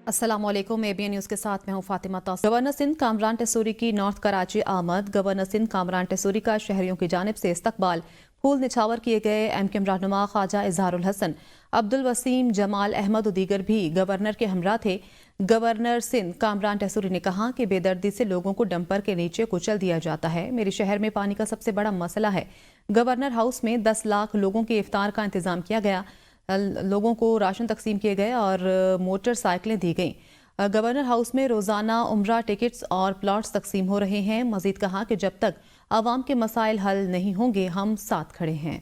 अस्सलाम वालेकुम। ABN news के साथ मैं हूं फातिमा तौसीफ। गवर्नर सिंध कामरान टेसूरी की नॉर्थ कराची आमद। गवर्नर सिंध कामरान टेसूरी का शहरियों की जानिब से इस्तकबाल। फूल निछावर किए गए MKM रहनुमा ख्वाजा इजहारुल हसन, अब्दुल वसीम, जमाल अहमद और दीगर भी गवर्नर के हमरा थे। गवर्नर सिंध कामरान टेसूरी ने कहा कि बेदर्दी से लोगों को डंपर के नीचे कुचल दिया जाता है। मेरे शहर में पानी का सबसे बड़ा मसला है। गवर्नर हाउस में 10 लाख लोगों के इफ्तार का इंतजाम किया गया। लोगों को राशन तकसीम किए गए और मोटरसाइकिलें दी गईं। गवर्नर हाउस में रोज़ाना उम्रा टिकट्स और प्लॉट्स तकसीम हो रहे हैं। मजीद कहा कि जब तक आवाम के मसाइल हल नहीं होंगे हम साथ खड़े हैं।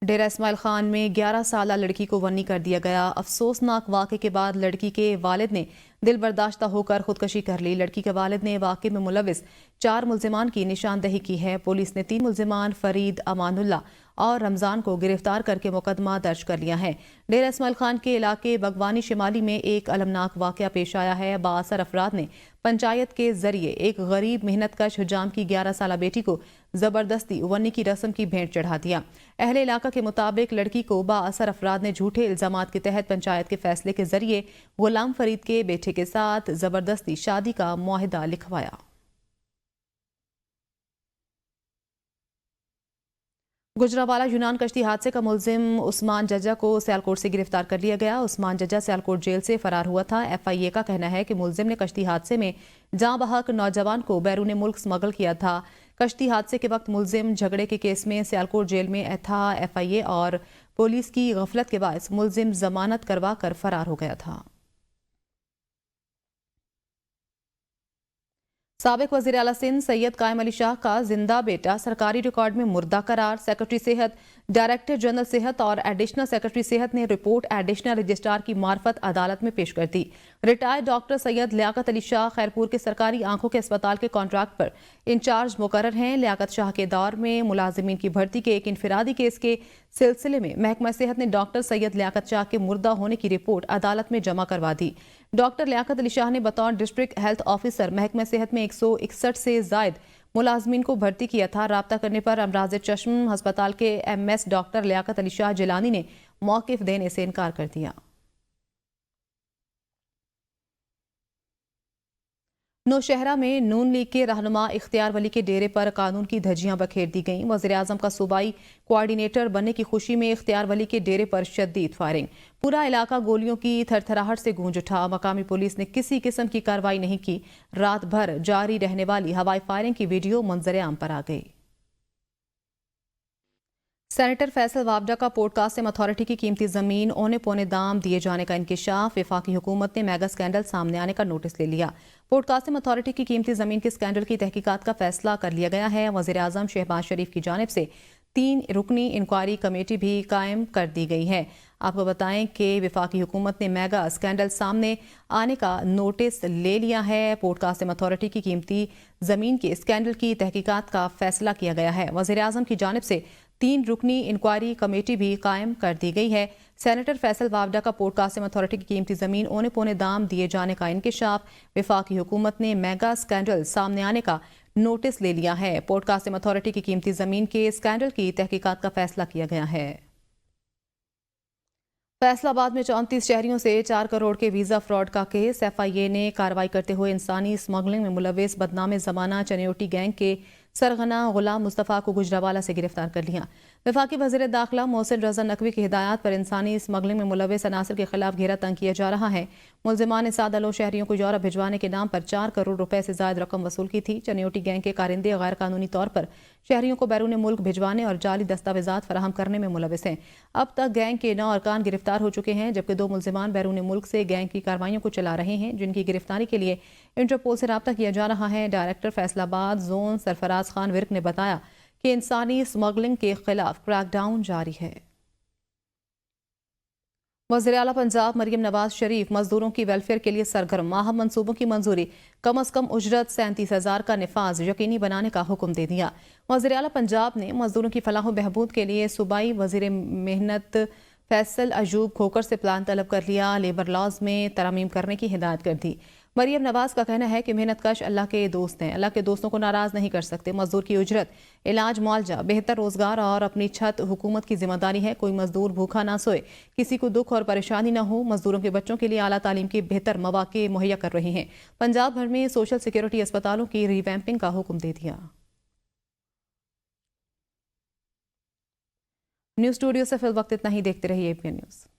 डेरा इस्माइल खान में 11 साला लड़की को वन्नी कर दिया गया। अफसोसनाक वाक़े के बाद लड़की के वालिद ने दिल बर्दाश्ता होकर खुदकशी कर ली। लड़की के वालिद ने वाक़े में मुलविस 4 मुल्जिमान की निशानदही की है। पुलिस ने 3 मुल्जिमान फरीद, अमानुल्लाह और रमज़ान को गिरफ्तार करके मुकदमा दर्ज कर लिया है। डेरा इस्माइल खान के इलाके बगवानी शिमाली में एक अलमनाक वाक़या पेश आया है। बाअसर अफराद ने पंचायत के जरिए एक गरीब मेहनत कश हुजाम की 11 साला बेटी को जबरदस्ती वन्नी की रस्म की भेंट चढ़ा दिया। अहले इलाका के मुताबिक लड़की को बाअसर अफराद ने झूठे इल्जामात के तहत पंचायत के फैसले के जरिए गुलाम फरीद के बेटे के साथ जबरदस्ती शादी का मुआहिदा लिखवाया। गुजरावाला यूनान कश्ती हादसे का मुल्जिम उस्मान जज्जा को सियालकोट से गिरफ्तार कर लिया गया। उस्मान जज्जा सियालकोट जेल से फरार हुआ था। FIA का कहना है कि मुल्जिम ने कश्ती हादसे में जाँ बहक नौजवान को बैरून मुल्क स्मगल किया था। कश्ती हादसे के वक्त मुल्जिम झगड़े के केस में सियालकोट जेल में था। FIA और पुलिस की गफलत के बायस मुल्जिम जमानत करवा कर फरार हो गया था। साबिक वज़ीर आला सिंध सैयद कायम अली शाह का जिंदा बेटा सरकारी रिकॉर्ड में मुर्दा करार। सेक्रेटरी सेहत, डायरेक्टर जनरल सेहत और एडिशनल सेक्रेटरी सेहत ने रिपोर्ट एडिशनल रजिस्ट्रार की मार्फत अदालत में पेश कर दी। रिटायर्ड डॉक्टर सैयद लियाकत अली शाह खैरपुर के सरकारी आंखों के अस्पताल के कॉन्ट्रैक्ट पर इंचार्ज मुकर्रर हैं। लियाकत शाह के दौर में मुलाजिमीन की भर्ती के एक इनफिरादी केस के सिलसिले में महकमा सेहत ने डॉक्टर सैयद लियाकत शाह के मुर्दा होने की रिपोर्ट अदालत में जमा करवा दी। डॉक्टर लियाकत अली शाह ने बतौर डिस्ट्रिक्ट हेल्थ ऑफिसर महकमा सेहत में 161 से जायद मुलाजमीन को भर्ती किया था। राब्ता करने पर अमराज चश्म अस्पताल के MS डॉक्टर लियाकत अली शाह जिलानी ने मौक़िफ़ देने से इनकार कर दिया। नौशहरा में नून लीग के रहनुमा इख्तियार वली के डेरे पर कानून की धज्जियां बखेर दी गईं। वज़ीर आज़म का सूबाई कोऑर्डिनेटर बनने की खुशी में इख्तियार वली के डेरे पर शदीद फायरिंग। पूरा इलाका गोलियों की थरथराहट से गूंज उठा। मकामी पुलिस ने किसी किस्म की कार्रवाई नहीं की। रात भर जारी रहने वाली हवाई फायरिंग की वीडियो मंजर आम पर आ गई। सेनेटर फैसल वावडा का पोर्ट कासिम अथॉरिटी की कीमती जमीन औने पौने दाम दिए जाने का इंकिशाफ। वफाकी हुकूमत ने मेगा स्कैंडल सामने आने का नोटिस ले लिया। पोर्ट कासिम अथॉरिटी की कीमती जमीन के स्कैंडल की तहकीकात का फैसला कर लिया गया है। वज़ीर आज़म शहबाज शरीफ की जानिब से 3 रुकनी इंक्वायरी कमेटी भी कायम कर दी गई है। आपको बताएं कि वफाकी हुकूमत ने मेगा स्कैंडल सामने आने का नोटिस ले लिया है। पोर्ट कासिम अथॉरिटी की कीमती जमीन के स्कैंडल की तहकीकात का फैसला किया गया है। वज़ीर आज़म की जानिब से 3 रुकनी इंक्वायरी कमेटी भी कायम कर दी गई है। सेनेटर फैसल वावडा का पोर्ट कासिम अथॉरिटी की कीमती जमीन औने पौने दाम दिए जाने का इंकिशाफ। वफाकी हुकूमत ने मेगा स्कैंडल सामने आने का नोटिस ले लिया है। पोर्ट कासिम अथॉरिटी की कीमती जमीन के स्कैंडल की तहकीकात का फैसला किया गया है। फैसलाबाद में 34 शहरियों से 4 करोड़ के वीज़ा फ्रॉड का केस। FIA ने कार्रवाई करते हुए इंसानी स्मगलिंग में मुलविस बदनाम ज़माना चनियोटी गैंग के सरगना गुलाम मुस्तफ़ा को गुजरावाला से गिरफ्तार कर लिया। वफाकी वज़ीर दाखिला मोहसिन रज़ा नकवी की हिदायत पर इंसानी स्मगलिंग में मुलविस अनासर के खिलाफ घेरा तंग किया जा रहा है। मुल्जिमान ने 7 अलो शहरियों को यूरोप भिजवाने के नाम पर 4 करोड़ रुपए से ज्यादा रकम वसूल की थी। चनियोटी गैंग के कारिंदे गैर कानूनी तौर पर शहरियों को बैरून मुल्क भिजवाने और जाली दस्तावेजात फराहम करने में मुलविस हैं। अब तक गैंग के 9 अरकान गिरफ्तार हो चुके हैं, जबकि 2 मुल्जिमान बैरून मुल्क से गैंग की कार्रवाइयों को चला रहे हैं, जिनकी गिरफ्तारी के लिए इंटरपोल से राब्ता किया जा रहा है। डायरेक्टर फैसलाबाद जोन सरफराज खान विर्क ने बताया कि इंसानी स्मगलिंग के खिलाफ क्रैकडाउन जारी है। वज़ीर आला पंजाब मरियम नवाज शरीफ मजदूरों की वेलफेयर के लिए सरगर्म। माहम मंसूबों की मंजूरी, कम अज कम उजरत 37,000 का निफाज यकीनी बनाने का हुक्म दे दिया। वज़ीर आला पंजाब ने मजदूरों की फलाह बहबूद के लिए सूबाई वज़ीर मेहनत फैसल अयूब खोकर से प्लान तलब कर लिया। लेबर लॉज में तरमीम करने की हिदायत कर दी। مریم نواز کا کہنا ہے کہ محنت کش اللہ کے دوست ہیں، اللہ کے دوستوں کو ناراض نہیں کر سکتے۔ مزدور کی اجرت، علاج معالجہ، بہتر روزگار اور اپنی چھت حکومت کی ذمہ داری ہے۔ کوئی مزدور بھوکا نہ سوئے، کسی کو دکھ اور پریشانی نہ ہو۔ مزدوروں کے بچوں کے لیے اعلیٰ تعلیم کے بہتر مواقع مہیا کر رہی ہیں۔ پنجاب بھر میں سوشل سیکورٹی اسپتالوں کی ری ویمپنگ کا حکم دے دیا۔ نیوز اسٹوڈیو سے فی الوقت اتنا ہی، دیکھتے رہیے APN نیوز۔